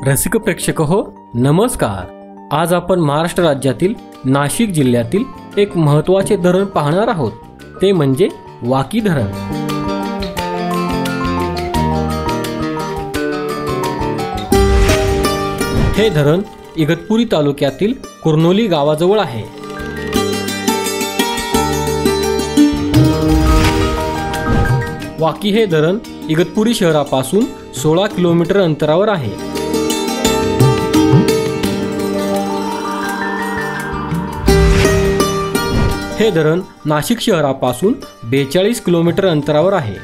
रसिक प्रेक्षक हो, नमस्कार। आज आपण महाराष्ट्र राज्यातील नाशिक जिल्ह्यातील एक महत्त्वाचे धरण पाहणार आहोत, ते म्हणजे वाकी धरण। हे धरण इगतपुरी तालुक्यातील कुर्नोली गावाजवळ आहे। वाकी हे धरण इगतपुरी शहरापासून 16 किलोमीटर अंतरावर आहे। हे धरण नाशिक शहरापासून 42 किलोमीटर अंतरावर आहे।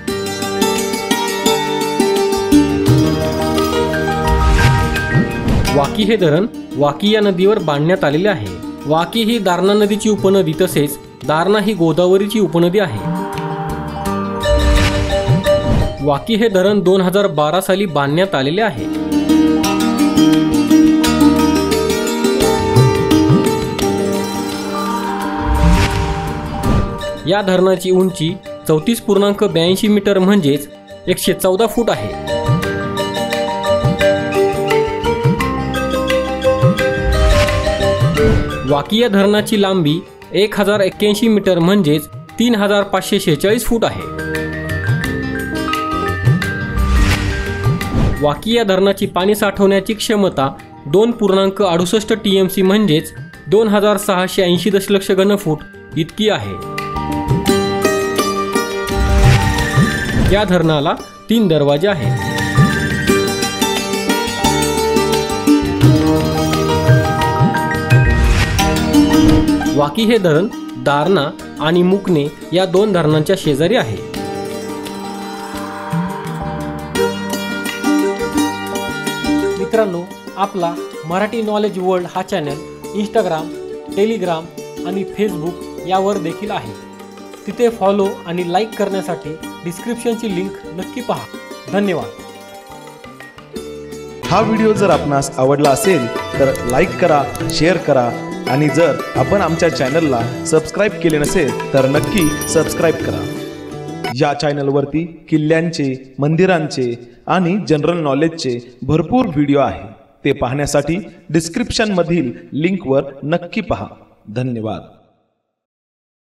वाकी हे धरण वाकी या नदीवर बांधण्यात आलेले आहे। वाकी ही दारणा नदीची उपनदी तसेच दारणा ही गोदावरीची उपनदी आहे। वाकी हे धरण 2012 साली बांधण्यात आलेले आहे। या धरणाची उंची 34.82 मीटर म्हणजेच 114 फूट आहे। वाकी या धरणाची लांबी 1081 मीटर म्हणजेच 3546 फूट आहे। वाकी या धरणाची पाणी साठवण्याची क्षमता 2.68 TMC म्हणजेच 2680 दशलक्ष घनफूट इतकी आहे। या धरणाला 3 दरवाजे आहेत। वाकी हे धरण दारणा आणि मुकणे या 2 धरणांच्या शेजारी आहे। मित्रांनो, आपला मराठी नॉलेज वर्ल्ड हा चॅनल इंस्टाग्राम, टेलिग्राम आणि फेसबुक यावर देखील आहे। तिथे फॉलो आणि लाईक करण्यासाठी डिस्क्रिप्शनची लिंक नक्की पहा। धन्यवाद। हा व्हिडिओ जर आपणास आवडला असेल तर लाईक करा, शेअर करा आणि जर आपण आमच्या चॅनलला सबस्क्राईब केले नसेल तर नक्की सबस्क्राईब करा। या चॅनलवरती किल्ल्यांचे, मंदिरांचे आणि जनरल नॉलेजचे भरपूर व्हिडिओ आहे। ते पाहण्यासाठी डिस्क्रिप्शन मधील लिंकवर नक्की पहा। धन्यवाद।